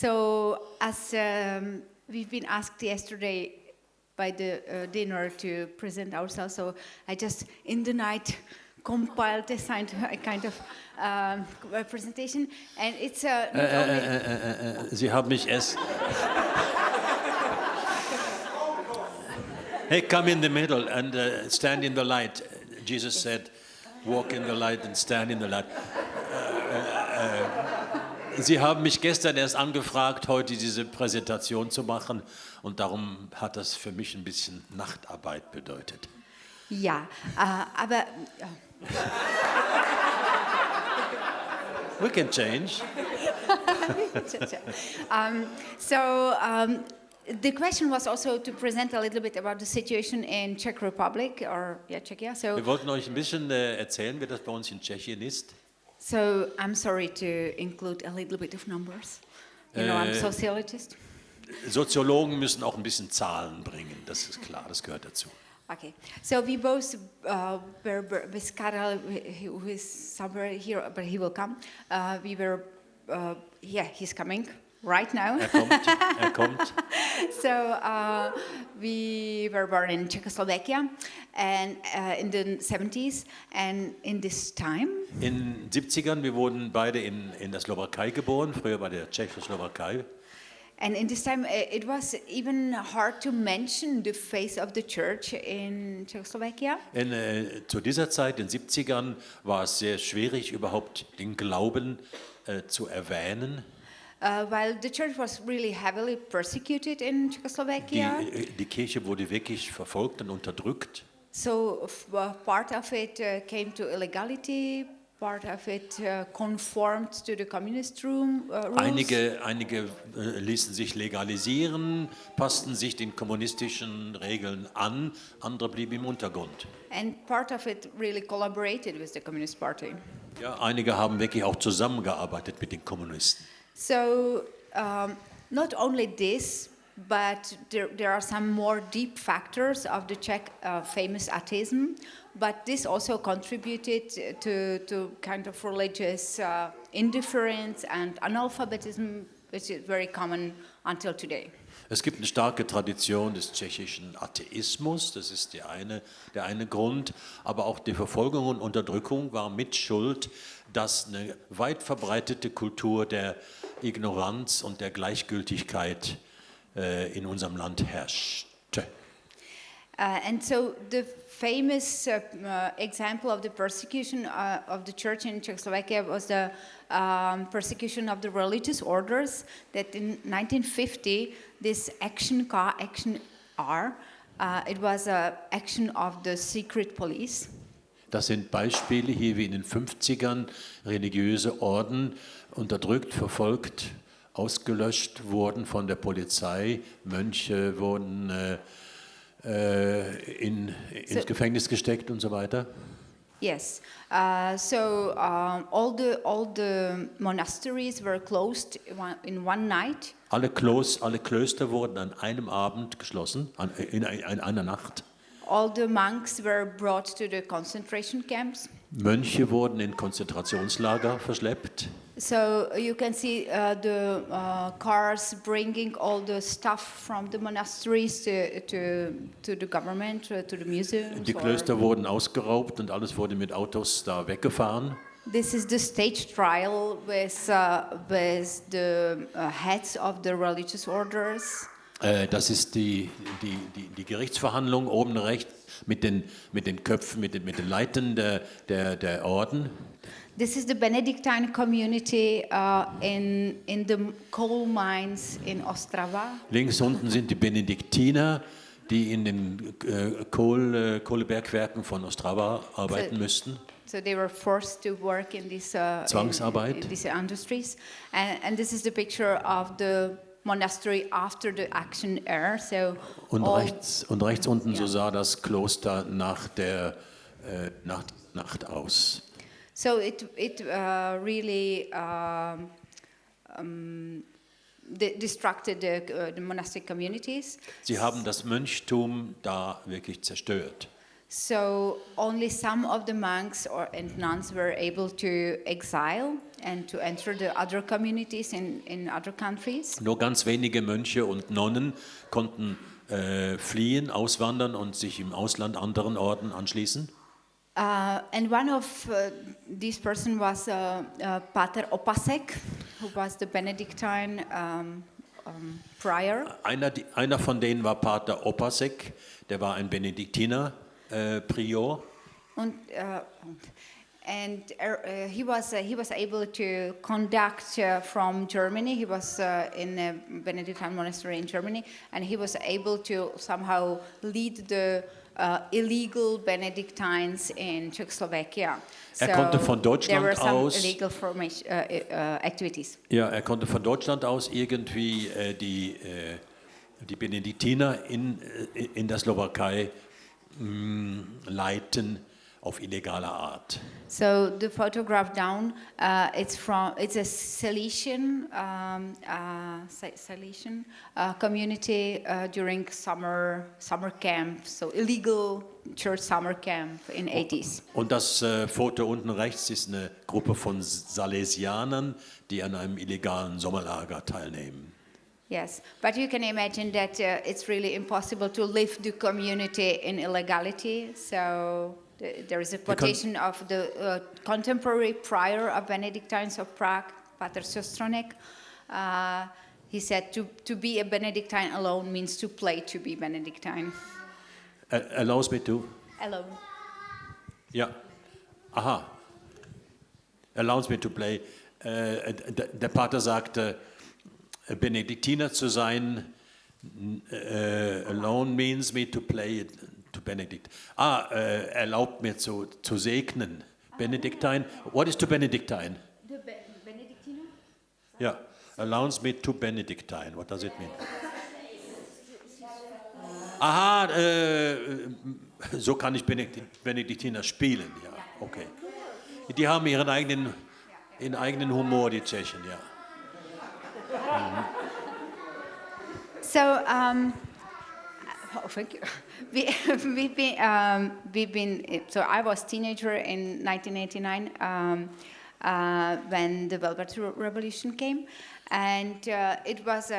So as we've been asked yesterday by the dinner to present ourselves, so I just in the night compiled a kind of presentation, and it's not only... Sie haben mich erst... Hey, come in the middle and stand in the light. Jesus said, walk in the light and stand in the light. Sie haben mich gestern erst angefragt, heute diese Präsentation zu machen, und darum hat das für mich ein bisschen Nachtarbeit bedeutet. Ja, aber... We can change. The question was also to present a little bit about the situation in Czech Republic or Czechia. So wir wollten euch ein bisschen erzählen, wie das bei uns in Tschechien ist. So I'm sorry to include a little bit of numbers. You know, I'm a sociologist. Soziologen müssen auch ein bisschen Zahlen bringen, das ist klar, das gehört dazu. Okay, so we both were with Karel, who is somewhere here, but he will come. We were, he's coming right now. Er kommt. So we were born in Czechoslovakia and in the 70s, and in this time. In den 70ern, wir wurden beide in der Slowakei geboren, früher bei der Tschechoslowakei. And in this time, it was even hard to mention the face of the church in Czechoslovakia. Zu dieser Zeit, in den 70ern, war es sehr schwierig, überhaupt den Glauben zu erwähnen. While the church was really heavily persecuted in Czechoslovakia. Die Kirche wurde wirklich verfolgt und unterdrückt. So part of it came to illegality. Part of it conformed to the communist rules. Einige ließen sich legalisieren, passten sich den kommunistischen Regeln an, andere blieben im Untergrund. And part of it really collaborated with the Communist Party. Ja, einige haben wirklich auch zusammengearbeitet mit den Kommunisten. So not only this, but there are some more deep factors of the Czech famous atheism. But this also contributed to kind of religious indifference and analphabetism, which is very common until today. Es gibt eine starke Tradition des tschechischen Atheismus, das ist der eine Grund, aber auch die Verfolgung und Unterdrückung war Mitschuld, dass eine weit verbreitete Kultur der Ignoranz und der Gleichgültigkeit in unserem Land herrschte. And so the famous example of the persecution of the church in Czechoslovakia was the persecution of the religious orders, that in 1950 this Action R, it was an action of the secret police. Das sind Beispiele hier wie in den 50ern, religiöse Orden unterdrückt, verfolgt, ausgelöscht wurden von der Polizei, Mönche wurden ins Gefängnis gesteckt und so weiter. Yes, all the monasteries were closed in one night. Alle Klöster wurden an einem Abend geschlossen, in einer Nacht. All the monks were brought to the concentration camps. Mönche wurden in Konzentrationslager verschleppt. So you can see the cars bringing all the stuff from the monasteries to the government, to the museums. Die Klöster wurden ausgeraubt und alles wurde mit Autos da weggefahren. This is the stage trial with the heads of the religious orders. Das ist die Gerichtsverhandlung oben rechts mit den Köpfen, mit den Leitern der Orden. This is the Benedictine community in the coal mines in Ostrava. Links unten sind die Benediktiner, die in den Kohlebergwerken von Ostrava arbeiten müssten. So they were forced to work in these Zwangsarbeit. in these industries, and this is the picture of the monastery after the Action R. So und rechts unten, so sah das Kloster nach der Nacht aus. So it really destructed the monastic communities. Sie haben das Mönchtum da wirklich zerstört. So only some of the monks and nuns were able to exile and to enter the other communities in other countries. Nur ganz wenige Mönche und Nonnen konnten fliehen, auswandern und sich im Ausland anderen Orden anschließen. And one of these person was Pater Opasek, who was the Benedictine prior. Einer von denen war Pater Opasek, der war ein Benediktiner Prior. And he was able to conduct from Germany. He was in a Benedictine monastery in Germany, and he was able to somehow lead the illegal Benedictines in Czechoslovakia. Er konnte von Deutschland there were some aus illegal activities. Ja, er konnte von Deutschland aus irgendwie die Benediktiner in der Slowakei leiten auf illegale Art. So the photograph down, it's a Salesian community during summer camp, so illegal church summer camp in 80s. Und das Foto unten rechts ist eine Gruppe von Salesianern, die an einem illegalen Sommerlager teilnehmen. Yes, but you can imagine that it's really impossible to live the community in illegality. So there is a quotation of the contemporary prior of Benedictines of Prague, Pater Sostronek. He said to be a Benedictine alone means to play to be Benedictine. Allows me to? Alone. Ja. Aha. Allows me to play. Der Pater sagte, Benediktiner zu sein, alone means me to play to Benedict. Erlaubt mir zu segnen. Benediktine. What is to Benedictine? Benedictiner? Ja. Allows me to Benedictine. What does it mean? Aha, so kann ich Benediktiner spielen. Ja, okay. Die haben ihren eigenen Humor, die Tschechen, ja. So, thank you. We've been. So I was teenager in 1989 when the Velvet Revolution came, and it was,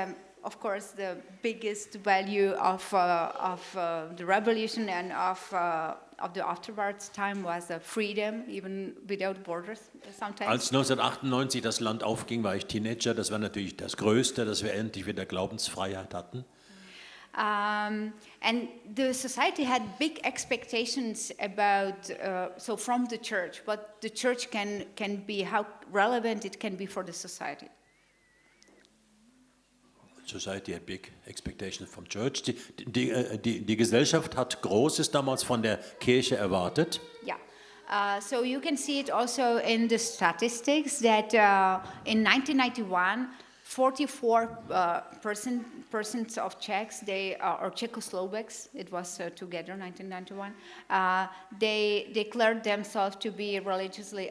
of course, the biggest value of the revolution and of the afterwards time was freedom, even without borders sometimes. Als 1998 das Land aufging, war ich Teenager. Das war natürlich das Größte, dass wir endlich wieder Glaubensfreiheit hatten. And the society had big expectations about, so from the church, what the church can be, how relevant it can be for the society. Society had big expectations from church. Die Gesellschaft hat Großes damals von der Kirche erwartet. Yeah. So you can see it also in the statistics that in 1991, 44% of Czechs, or Czechoslovaks, it was together 1991, they declared themselves to be religiously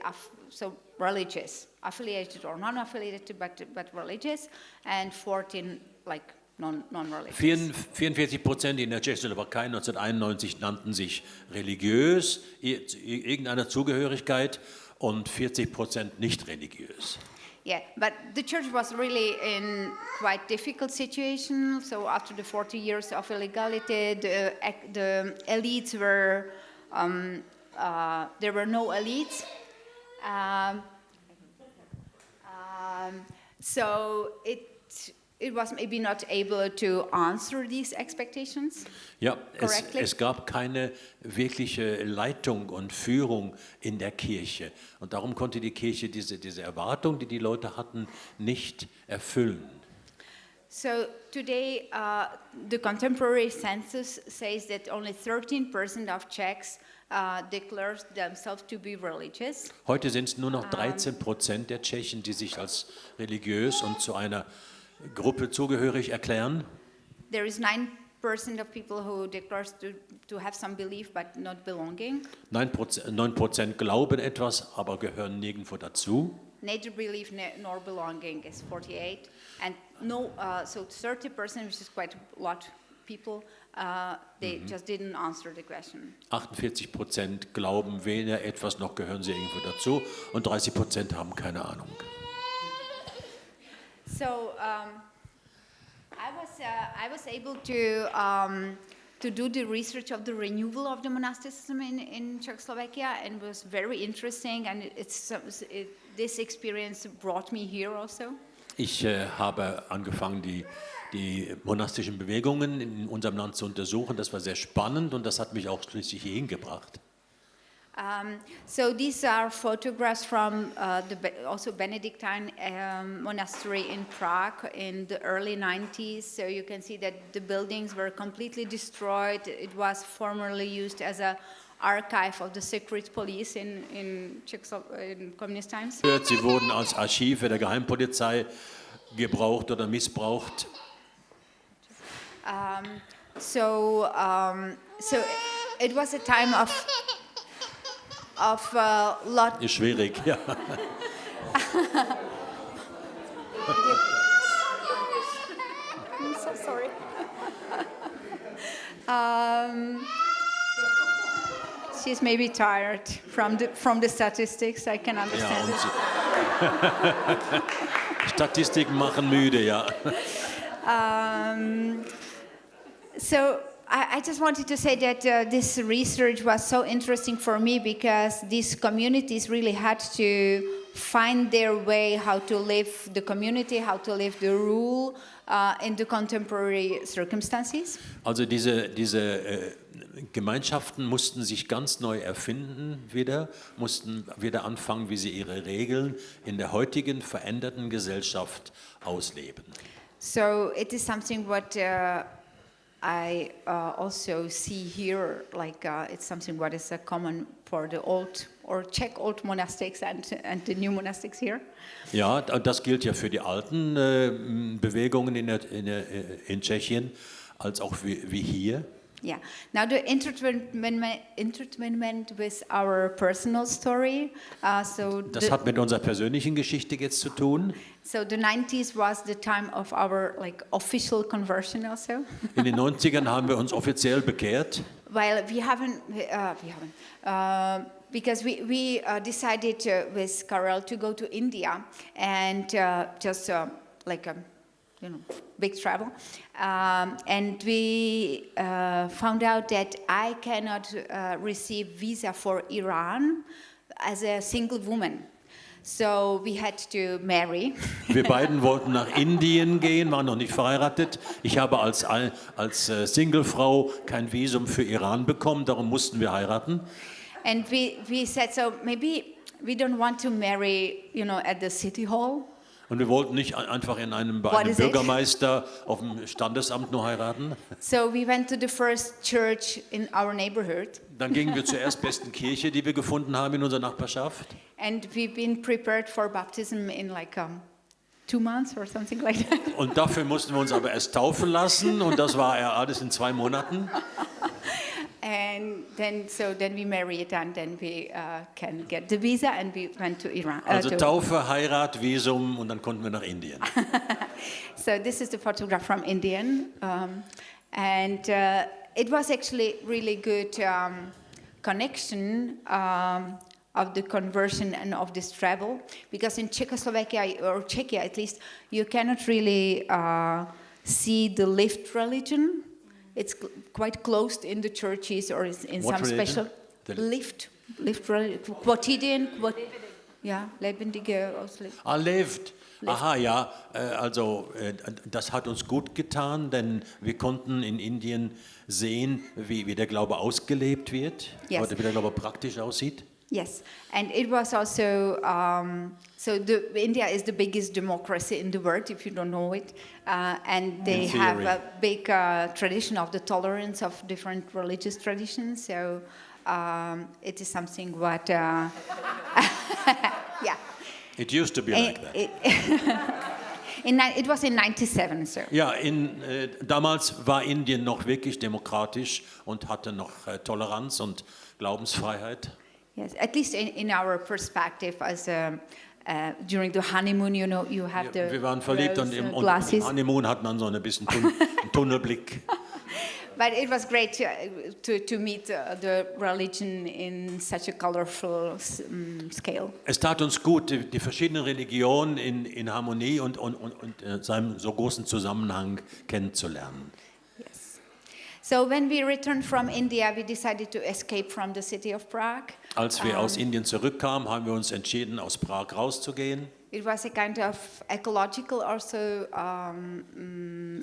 religious, affiliated or non-affiliated, but religious, and 14 like non-religious. 44% in der Tschechoslowakei 1991 nannten sich religiös, irgendeiner Zugehörigkeit, und 40% nicht religiös. Yeah, but the church was really in quite difficult situation. So after the 40 years of illegality, the elites were, there were no elites. So it was maybe not able to answer these expectations. Ja, es gab keine wirkliche Leitung und Führung in der Kirche. Und darum konnte die Kirche diese Erwartung, die Leute hatten, nicht erfüllen. So today, the contemporary census says that only 13% of Czechs declare themselves to be religious. Heute sind es nur noch 13% der Tschechen, die sich als religiös und zu einer Gruppe zugehörig erklären. There is 9% of people who declare to have some belief but not belonging. 9% glauben etwas, aber gehören nirgendwo dazu. Neither belief nor belonging is 48, and so 30%, which is quite a lot of people, They just didn't answer the question. 48% glauben weder etwas noch gehören sie irgendwo dazu und 30% haben keine Ahnung. So I was able to do the research of the renewal of the monasticism in Czechoslovakia, and it was very interesting. And this experience brought me here also. Ich habe angefangen, die monastischen Bewegungen in unserem Land zu untersuchen. Das war sehr spannend und das hat mich auch schließlich hierhin gebracht. So these are photographs from also Benedictine monastery in Prague in the early 90s. So you can see that the buildings were completely destroyed. It was formerly used as an archive of the secret police in communist times. Sie wurden als Archive der Geheimpolizei gebraucht oder missbraucht. So it was a time of lot. Ist schwierig, ja. I'm so sorry. She's maybe tired from the statistics. I can understand Ja, Statistiken machen müde, ja. So I just wanted to say that this research was so interesting for me because these communities really had to find their way how to live the community, how to live the rule in the contemporary circumstances. Also diese Gemeinschaften mussten sich ganz neu erfinden mussten wieder anfangen, wie sie ihre Regeln in der heutigen veränderten Gesellschaft ausleben. So it is something what I also see here, like it's something what is common for the old or Czech old monastics and the new monastics here. Ja, das gilt ja für die alten Bewegungen in Tschechien, als auch wie hier. Yeah. Now the intertwinement with our personal story. Das hat mit unserer persönlichen Geschichte jetzt zu tun. So the 90s was the time of our official conversion also. In den 90ern haben wir uns offiziell bekehrt. Well, we haven't because we decided with Karel to go to India and just big travel. And we found out that I cannot receive visa for Iran as a single woman. So we had to marry. Wir beiden wollten nach Indien gehen, waren noch nicht verheiratet. Ich habe als Singlefrau kein Visum für Iran bekommen, darum mussten wir heiraten. And we said, so maybe we don't want to marry, at the city hall. Und wir wollten nicht einfach bei einem Bürgermeister auf dem Standesamt nur heiraten. So we went to the first church in our neighborhood. Dann gingen wir zur erstbesten Kirche, die wir gefunden haben in unserer Nachbarschaft. And we've been prepared for baptism in 2 months or something like that. Und dafür mussten wir uns aber erst taufen lassen und das war ja alles in 2 Monaten. And then we married and then we can get the visa and we went to Iran. Also Taufe, Heirat, Visum und dann konnten wir nach Indien. So this is the photograph from Indian, and it was actually really good connection of the conversion and of this travel, because in Czechoslovakia or Czechia at least you cannot really see the lived religion. It's quite closed in the churches or in What some religion? special lived quotidian, lebendige Auslegung. Lived. Aha, ja, also das hat uns gut getan, denn wir konnten in Indien sehen, wie der Glaube ausgelebt wird, Yes. oder wie der Glaube praktisch aussieht. Yes, and it was also, India is the biggest democracy in the world, if you don't know it, and they have a big tradition of the tolerance of different religious traditions, so it is something what, yeah. It used to be like that. It was in 97, so. Ja, damals war Indien noch wirklich demokratisch und hatte noch Toleranz und Glaubensfreiheit. Yes, at least in our perspective, as during the honeymoon, you have the Wir waren verliebt und im glasses. Honeymoon hat man so ein bisschen Tunnelblick. But it was great to meet the religion in such a colorful scale. Es tat uns gut, die verschiedenen Religionen in Harmonie und seinem so großen Zusammenhang kennenzulernen. Yes. So when we returned from India, we decided to escape from the city of Prague. Als wir aus Indien zurückkamen, haben wir uns entschieden, aus Prag rauszugehen. It was a kind of ecological also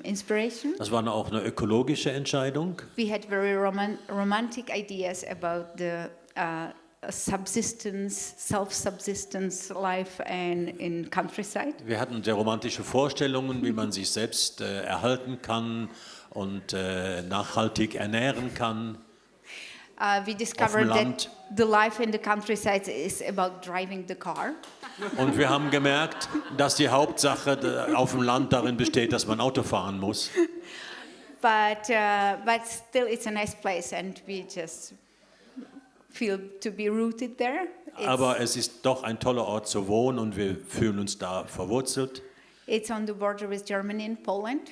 inspiration. Das war auch eine ökologische Entscheidung. We had very romantic ideas about the subsistence, self-subsistence life and in countryside. Wir hatten sehr romantische Vorstellungen, wie man sich selbst erhalten kann und nachhaltig ernähren kann. We discovered that the life in the countryside is about driving the car. Und wir haben gemerkt, dass die Hauptsache auf dem Land darin besteht, dass man Auto fahren muss. But still it's a nice place and we just feel to be rooted there. Aber es ist doch ein toller Ort zu wohnen und wir fühlen uns da verwurzelt. It's on the border with Germany and Poland.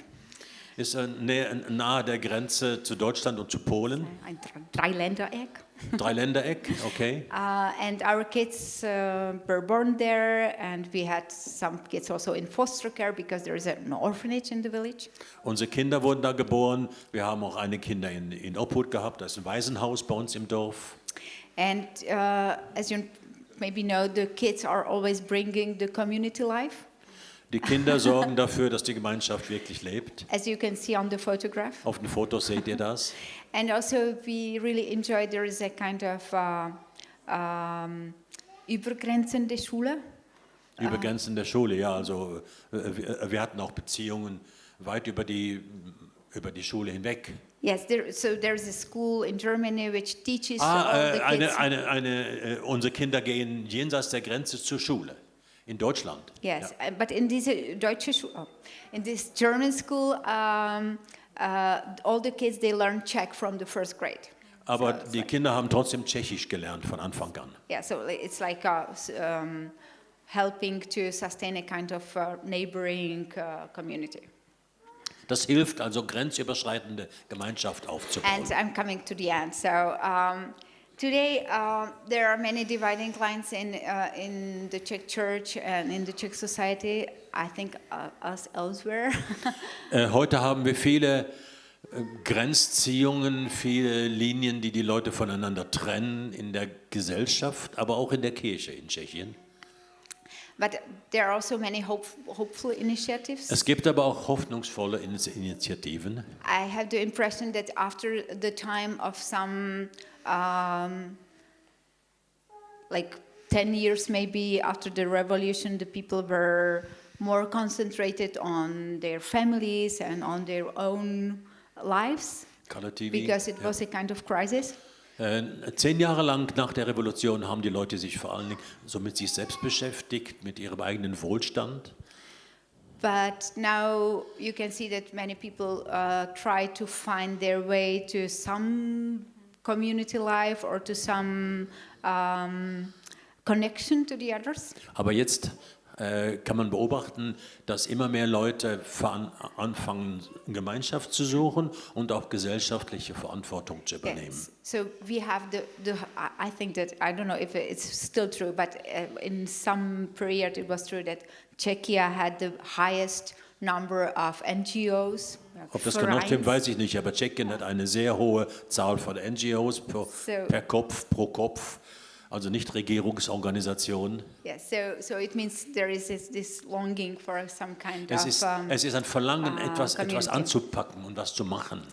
Ist nahe der Grenze zu Deutschland und zu Polen. Ein Dreiländereck. Dreiländereck, okay. And our kids were born there, and we had some kids also in foster care because there is an orphanage in the village. Unsere Kinder wurden da geboren. Wir haben auch einige Kinder in Obhut gehabt. Das ist ein Waisenhaus bei uns im Dorf. And as you maybe know, the kids are always bringing the community life. Die Kinder sorgen dafür, dass die Gemeinschaft wirklich lebt. As you can see on the photograph. Auf den Fotos seht ihr das. And also we really enjoy, there is a kind of übergrenzende Schule. Übergrenzende Schule, ja. Also wir hatten auch Beziehungen weit über die Schule hinweg. Yes, there's a school in Germany which teaches all the kids. Unsere Kinder gehen jenseits der Grenze zur Schule. In Deutschland. Yes, ja. But in this in this German school, all the kids they learn Czech from the first grade. Aber die Kinder haben trotzdem Tschechisch gelernt von Anfang an. Yeah, so it's like helping to sustain a kind of neighboring community. Das hilft also, grenzüberschreitende Gemeinschaft aufzubauen. And I'm coming to the end. So today there are many dividing lines in the Czech Church and in the Czech society. I think as elsewhere. Heute haben wir viele Grenzziehungen, viele Linien, die Leute voneinander trennen in der Gesellschaft, aber auch in der Kirche in Tschechien. But there are also many hopeful initiatives. Es gibt aber auch hoffnungsvolle Initiativen. I have the impression that after the time of some like 10 years maybe after the revolution, the people were more concentrated on their families and on their own lives because it was a kind of crisis. 10 Jahre lang nach der Revolution haben die Leute sich vor allen Dingen so mit sich selbst beschäftigt, mit ihrem eigenen Wohlstand. But now you can see that many people try to find their way to some community life or to some connection to the others. Aber jetzt kann man beobachten, dass immer mehr Leute anfangen, Gemeinschaft zu suchen und auch gesellschaftliche Verantwortung zu übernehmen. Yes. So we have I think that, I don't know if it's still true, but in some period it was true that Czechia had the highest number of NGOs. Ob das genau stimmt, weiß ich nicht, aber Tschechien hat eine sehr hohe Zahl von NGOs per Kopf, pro Kopf. Also Nichtregierungsorganisationen. Yes, so it means there is this longing for some kind es ist ein Verlangen, etwas anzupacken und was zu machen.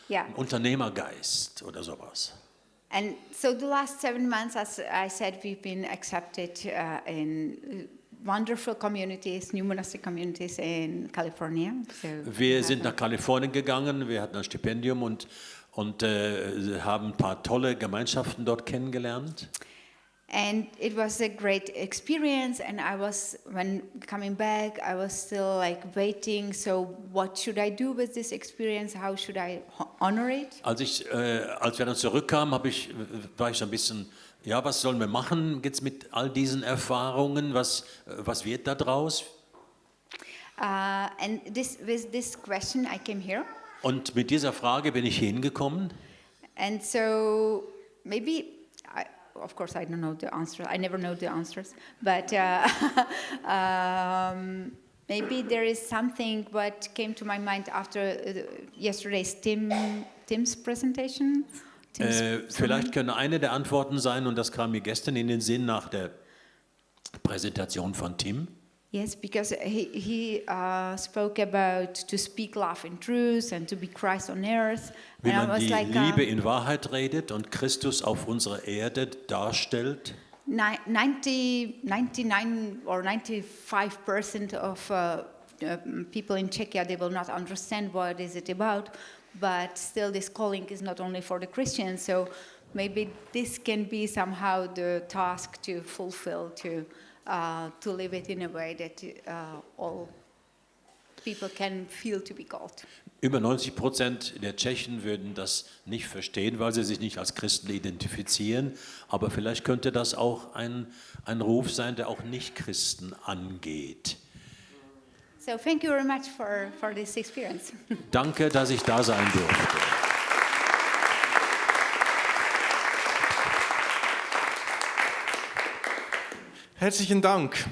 Yeah. Ein Unternehmergeist oder sowas. And so the last 7 months, as I said, we've been accepted in wonderful communities, new monastic communities in California. So wir sind nach Kalifornien gegangen, wir hatten ein Stipendium und haben ein paar tolle Gemeinschaften dort kennengelernt. And it was a great experience, and when coming back, I was still like waiting, so what should I do with this experience, how should I honor it? Als wir dann zurückkamen, war ich so ein bisschen, ja, was sollen wir machen jetzt mit all diesen Erfahrungen, was wird da draus? And with this question I came here. Und mit dieser Frage bin ich hier hingekommen. And so maybe, of course, I don't know the answers. I never know the answers. But maybe there is something what came to my mind after yesterday's Tim's presentation. Vielleicht könnte eine der Antworten sein, und das kam mir gestern in den Sinn nach der Präsentation von Tim. Yes, because he spoke about to speak love in truth and to be Christ on earth. Wie And I man was die like, Liebe in Wahrheit redet und Christus auf unserer Erde darstellt. 99 or 95% of people in Czechia, they will not understand what is it about, but still this calling is not only for the Christians, so maybe this can be somehow the task to fulfill, to live it in a way that all people can feel to be called. Über 90% der Tschechen würden das nicht verstehen, weil sie sich nicht als Christen identifizieren. Aber vielleicht könnte das auch ein Ruf sein, der auch Nicht-Christen angeht. So thank you very much for this experience. Danke, dass ich da sein durfte. Herzlichen Dank.